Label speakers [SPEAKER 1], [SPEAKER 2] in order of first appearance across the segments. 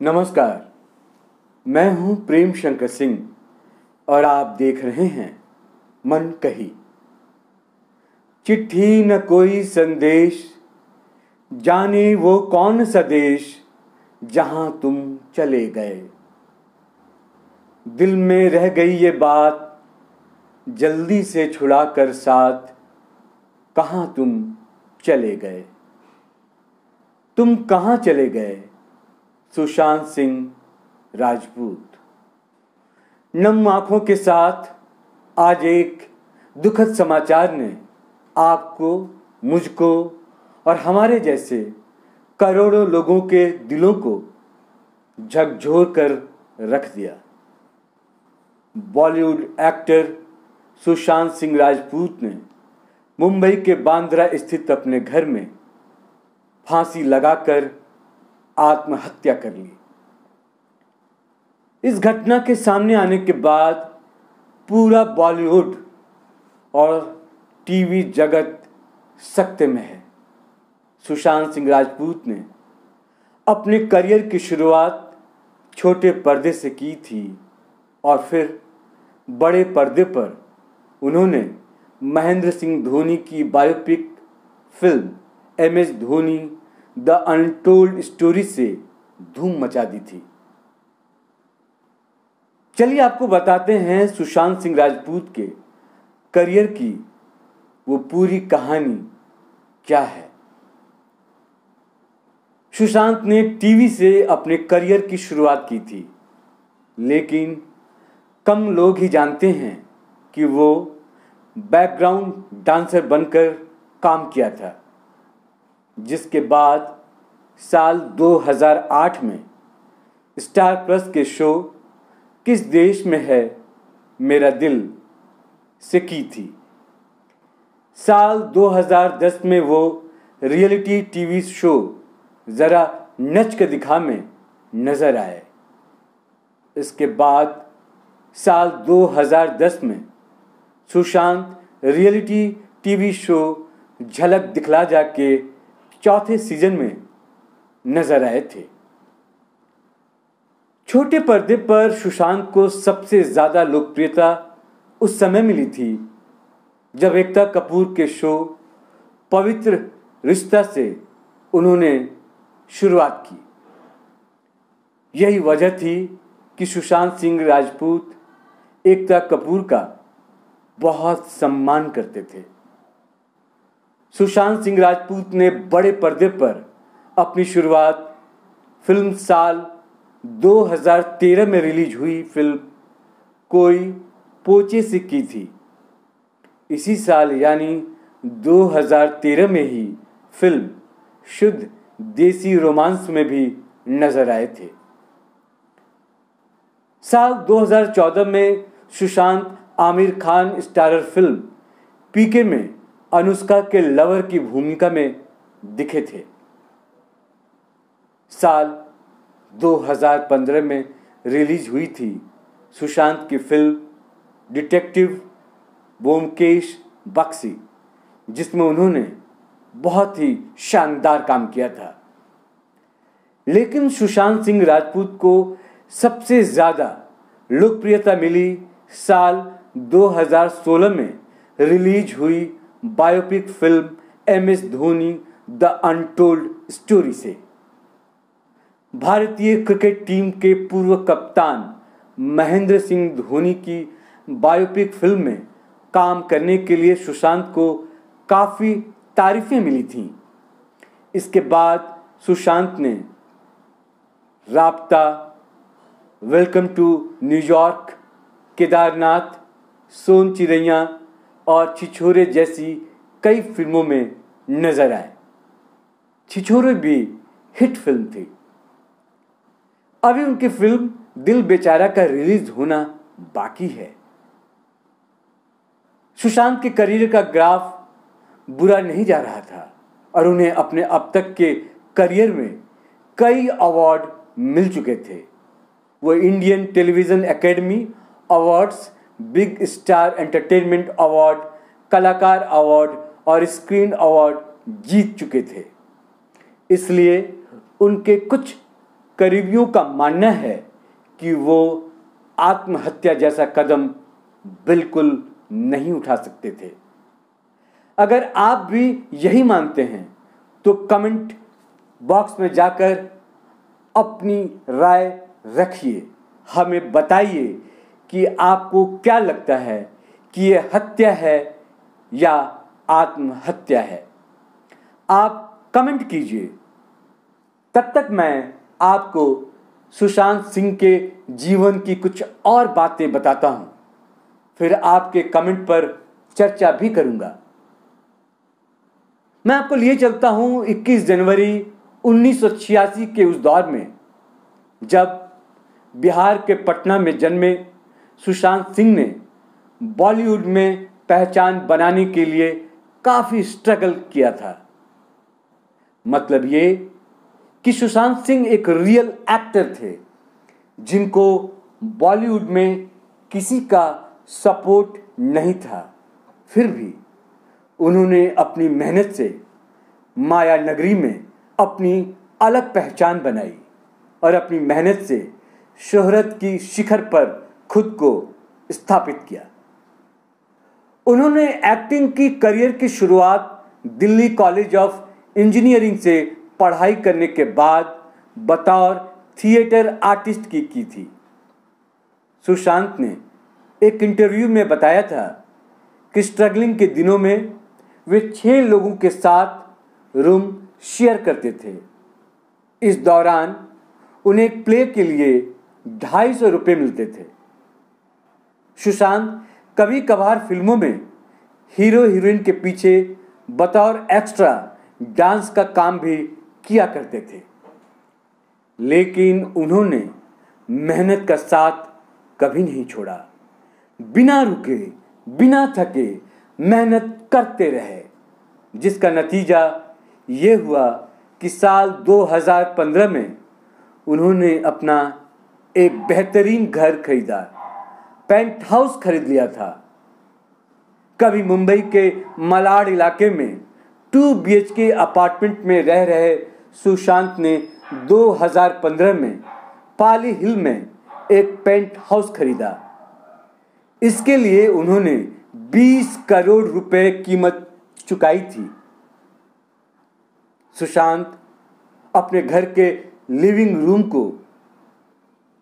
[SPEAKER 1] नमस्कार, मैं हूं प्रेम शंकर सिंह और आप देख रहे हैं मन कही। चिट्ठी न कोई संदेश, जाने वो कौन सा देश जहां तुम चले गए। दिल में रह गई ये बात, जल्दी से छुड़ा कर साथ, कहां तुम चले गए। तुम कहां चले गए, सुशांत सिंह राजपूत। नम आंखों के साथ आज एक दुखद समाचार ने आपको, मुझको और हमारे जैसे करोड़ों लोगों के दिलों को झकझोर कर रख दिया। बॉलीवुड एक्टर सुशांत सिंह राजपूत ने मुंबई के बांद्रा स्थित अपने घर में फांसी लगाकर आत्महत्या कर ली। इस घटना के सामने आने के बाद पूरा बॉलीवुड और टीवी जगत सकते में है। सुशांत सिंह राजपूत ने अपने करियर की शुरुआत छोटे पर्दे से की थी और फिर बड़े पर्दे पर उन्होंने महेंद्र सिंह धोनी की biopic film MS Dhoni the untold story से धूम मचा दी थी। चलिए आपको बताते हैं सुशांत सिंह राजपूत के करियर की वो पूरी कहानी क्या है। सुशांत ने टीवी से अपने करियर की शुरुआत की थी, लेकिन कम लोग ही जानते हैं कि वो बैकग्राउंड डांसर बनकर काम किया था, जिसके बाद साल 2008 में स्टार प्लस के शो किस देश में है मेरा दिल से की थी। साल 2010 में वो रियलिटी टीवी शो जरा नच के दिखा में नजर आए। इसके बाद साल 2010 में सुशांत रियलिटी टीवी शो झलक दिखला जा के चौथे सीजन में नजर आए थे। छोटे पर्दे पर सुशांत को सबसे ज्यादा लोकप्रियता उस समय मिली थी जब एकता कपूर के शो पवित्र रिश्ता से उन्होंने शुरुआत की। यही वजह थी कि सुशांत सिंह राजपूत एकता कपूर का बहुत सम्मान करते थे। सुशांत सिंह राजपूत ने बड़े पर्दे पर अपनी शुरुआत फिल्म साल 2013 में रिलीज हुई फिल्म कोई पोचे से की थी। इसी साल यानी 2013 में ही फिल्म शुद्ध देसी रोमांस में भी नजर आए थे। साल 2014 में सुशांत आमिर खान स्टारर फिल्म पीके में अनुष्का के लवर की भूमिका में दिखे थे। साल 2015 में रिलीज हुई थी सुशांत की फिल्म डिटेक्टिव ब्योमकेश बक्सी, जिसमें उन्होंने बहुत ही शानदार काम किया था। लेकिन सुशांत सिंह राजपूत को सबसे ज्यादा लोकप्रियता मिली साल 2016 में रिलीज हुई biopic film MS Dhoni the untold story से। भारतीय क्रिकेट टीम के पूर्व कप्तान महेंद्र सिंह धोनी की बायोपिक फिल्म में काम करने के लिए सुशांत को काफ़ी तारीफें मिली थीं। इसके बाद सुशांत ने राब्ता, वेलकम टू न्यूयॉर्क, केदारनाथ, सोन चिड़ैया और छिछोरे जैसी कई फिल्मों में नजर आए। छिछोरे भी हिट फिल्म थी। अभी उनकी फिल्म दिल बेचारा का रिलीज होना बाकी है। सुशांत के करियर का ग्राफ बुरा नहीं जा रहा था और उन्हें अपने अब तक के करियर में कई अवार्ड मिल चुके थे। वो Indian television academy awards, big star entertainment award, कलाकार अवार्ड और स्क्रीन अवार्ड जीत चुके थे। इसलिए उनके कुछ करीबियों का मानना है कि वो आत्महत्या जैसा कदम बिल्कुल नहीं उठा सकते थे। अगर आप भी यही मानते हैं तो कमेंट बॉक्स में जाकर अपनी राय रखिए। हमें बताइए कि आपको क्या लगता है कि यह हत्या है या आत्महत्या है। आप कमेंट कीजिए। तब तक मैं आपको सुशांत सिंह के जीवन की कुछ और बातें बताता हूं, फिर आपके कमेंट पर चर्चा भी करूंगा। मैं आपको लिए चलता हूं 21 जनवरी 1986 के उस दौर में, जब बिहार के पटना में जन्मे सुशांत सिंह ने बॉलीवुड में पहचान बनाने के लिए काफी स्ट्रगल किया था। मतलब ये कि सुशांत सिंह एक रियल एक्टर थे जिनको बॉलीवुड में किसी का सपोर्ट नहीं था। फिर भी उन्होंने अपनी मेहनत से माया नगरी में अपनी अलग पहचान बनाई और अपनी मेहनत से शोहरत की शिखर पर खुद को स्थापित किया। उन्होंने एक्टिंग की करियर की शुरुआत दिल्ली कॉलेज ऑफ इंजीनियरिंग से पढ़ाई करने के बाद बतौर थिएटर आर्टिस्ट की थी। सुशांत ने एक इंटरव्यू में बताया था कि स्ट्रगलिंग के दिनों में वे 6 लोगों के साथ रूम शेयर करते थे। इस दौरान उन्हें एक प्ले के लिए 250 रुपये मिलते थे। सुशांत कभी कभार फिल्मों में हीरो हीरोइन के पीछे बतौर एक्स्ट्रा डांस का काम भी किया करते थे, लेकिन उन्होंने मेहनत का साथ कभी नहीं छोड़ा। बिना रुके बिना थके मेहनत करते रहे, जिसका नतीजा ये हुआ कि साल 2015 में उन्होंने अपना एक बेहतरीन घर खरीदा, पेंट हाउस खरीद लिया था। कभी मुंबई के मलाड इलाके में 2 BHK अपार्टमेंट में रह रहे सुशांत ने 2015 में पाली हिल में एक पेंट हाउस खरीदा। इसके लिए उन्होंने 20 करोड़ रुपए कीमत चुकाई थी। सुशांत अपने घर के लिविंग रूम को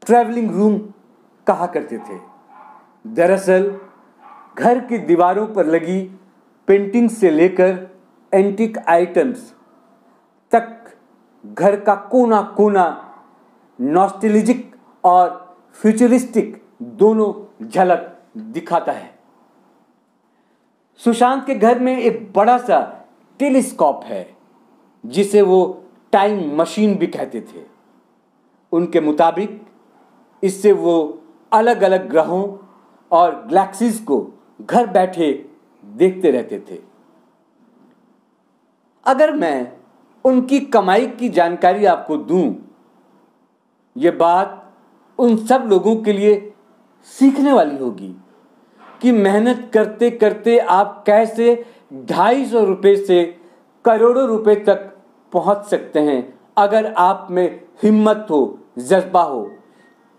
[SPEAKER 1] ट्रैवलिंग रूम कहा करते थे। दरअसल घर की दीवारों पर लगी पेंटिंग से लेकर एंटीक आइटम्स तक घर का कोना कोना नॉस्टैल्जिक और फ्यूचरिस्टिक दोनों झलक दिखाता है। सुशांत के घर में एक बड़ा सा टेलीस्कोप है जिसे वो टाइम मशीन भी कहते थे। उनके मुताबिक इससे वो अलग अलग ग्रहों और गैलेक्सीज को घर बैठे देखते रहते थे। अगर मैं उनकी कमाई की जानकारी आपको दूं, ये बात उन सब लोगों के लिए सीखने वाली होगी कि मेहनत करते करते आप कैसे 250 रुपये से करोड़ों रुपए तक पहुंच सकते हैं, अगर आप में हिम्मत हो, जज्बा हो।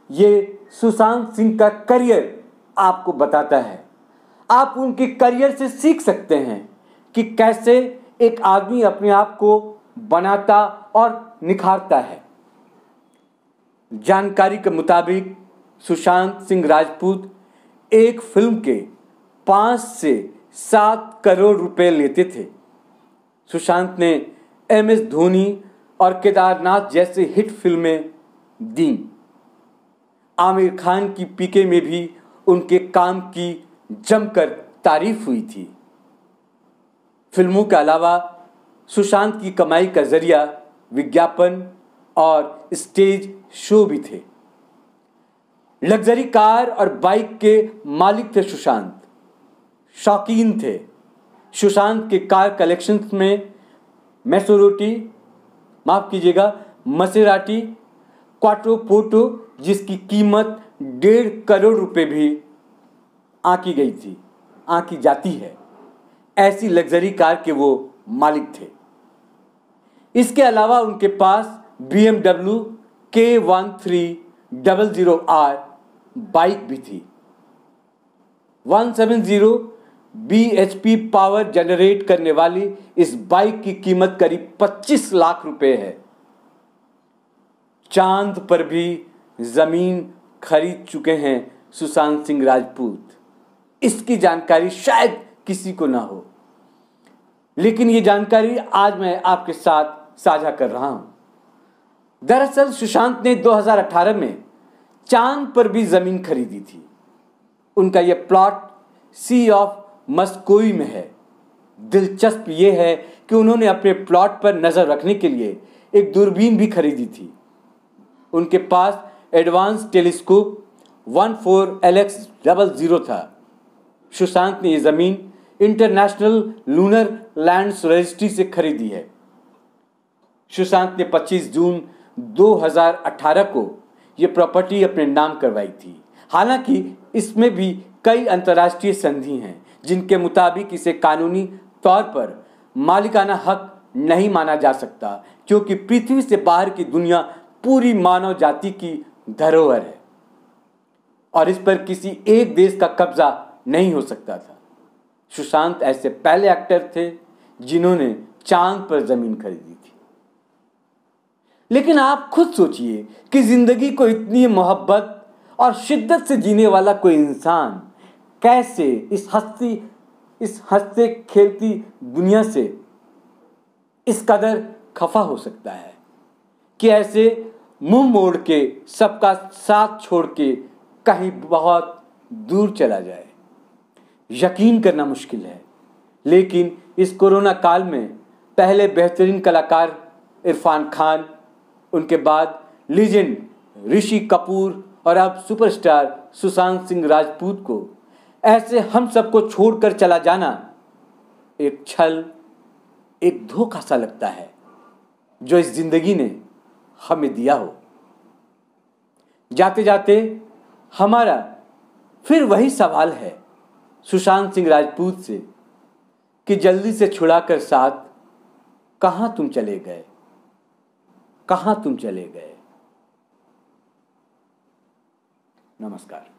[SPEAKER 1] ये सुशांत सिंह का करियर आपको बताता है। आप उनके करियर से सीख सकते हैं कि कैसे एक आदमी अपने आप को बनाता और निखारता है। जानकारी के मुताबिक सुशांत सिंह राजपूत एक फिल्म के 5 से 7 करोड़ रुपए लेते थे। सुशांत ने MS धोनी और केदारनाथ जैसे हिट फिल्में दी। आमिर खान की PK में भी उनके काम की जमकर तारीफ हुई थी। फिल्मों के अलावा सुशांत की कमाई का जरिया विज्ञापन और स्टेज शो भी थे। लग्जरी कार और बाइक के मालिक थे सुशांत, शौकीन थे। सुशांत के कार कलेक्शंस में मसेराटी क्वाट्रोपोर्टो जिसकी कीमत 1.5 करोड़ रुपए भी आंकी जाती है, ऐसी लग्जरी कार के वो मालिक थे। इसके अलावा उनके पास BMW, K1300R बाइक भी थी। 170 bhp पावर जनरेट करने वाली इस बाइक की कीमत करीब 25 लाख रुपए है। चांद पर भी जमीन खरीद चुके हैं सुशांत सिंह राजपूत। इसकी जानकारी शायद किसी को ना हो, लेकिन ये जानकारी आज मैं आपके साथ साझा कर रहा हूं। दरअसल सुशांत ने 2018 में चांद पर भी जमीन खरीदी थी। उनका यह प्लॉट सी ऑफ मस्कोई में है। दिलचस्प यह है कि उन्होंने अपने प्लॉट पर नजर रखने के लिए एक दूरबीन भी खरीदी थी। उनके पास एडवांस टेलीस्कोप 14LX00 था। सुशांत ने यह जमीन इंटरनेशनल लूनर लैंड्स रजिस्ट्री से खरीदी है। सुशांत ने 25 जून 2018 को यह प्रॉपर्टी अपने नाम करवाई थी। हालांकि इसमें भी कई अंतर्राष्ट्रीय संधि हैं जिनके मुताबिक इसे कानूनी तौर पर मालिकाना हक नहीं माना जा सकता, क्योंकि पृथ्वी से बाहर की दुनिया पूरी मानव जाति की धरोहर है और इस पर किसी एक देश का कब्जा नहीं हो सकता था। सुशांत ऐसे पहले एक्टर थे जिन्होंने चांद पर जमीन खरीदी थी। लेकिन आप खुद सोचिए कि जिंदगी को इतनी मोहब्बत और शिद्दत से जीने वाला कोई इंसान कैसे इस हंसते खेलती दुनिया से इस कदर खफा हो सकता है कि ऐसे मुंह मोड़ के सबका साथ छोड़ के कहीं बहुत दूर चला जाए। यकीन करना मुश्किल है, लेकिन इस कोरोना काल में पहले बेहतरीन कलाकार इरफान खान, उनके बाद लीजेंड ऋषि कपूर और अब सुपरस्टार सुशांत सिंह राजपूत को ऐसे हम सबको छोड़कर चला जाना एक छल, एक धोखा सा लगता है जो इस जिंदगी ने हमें दिया हो। जाते जाते हमारा फिर वही सवाल है सुशांत सिंह राजपूत से कि जल्दी से छुड़ाकर साथ कहां तुम चले गए, कहां तुम चले गए। नमस्कार।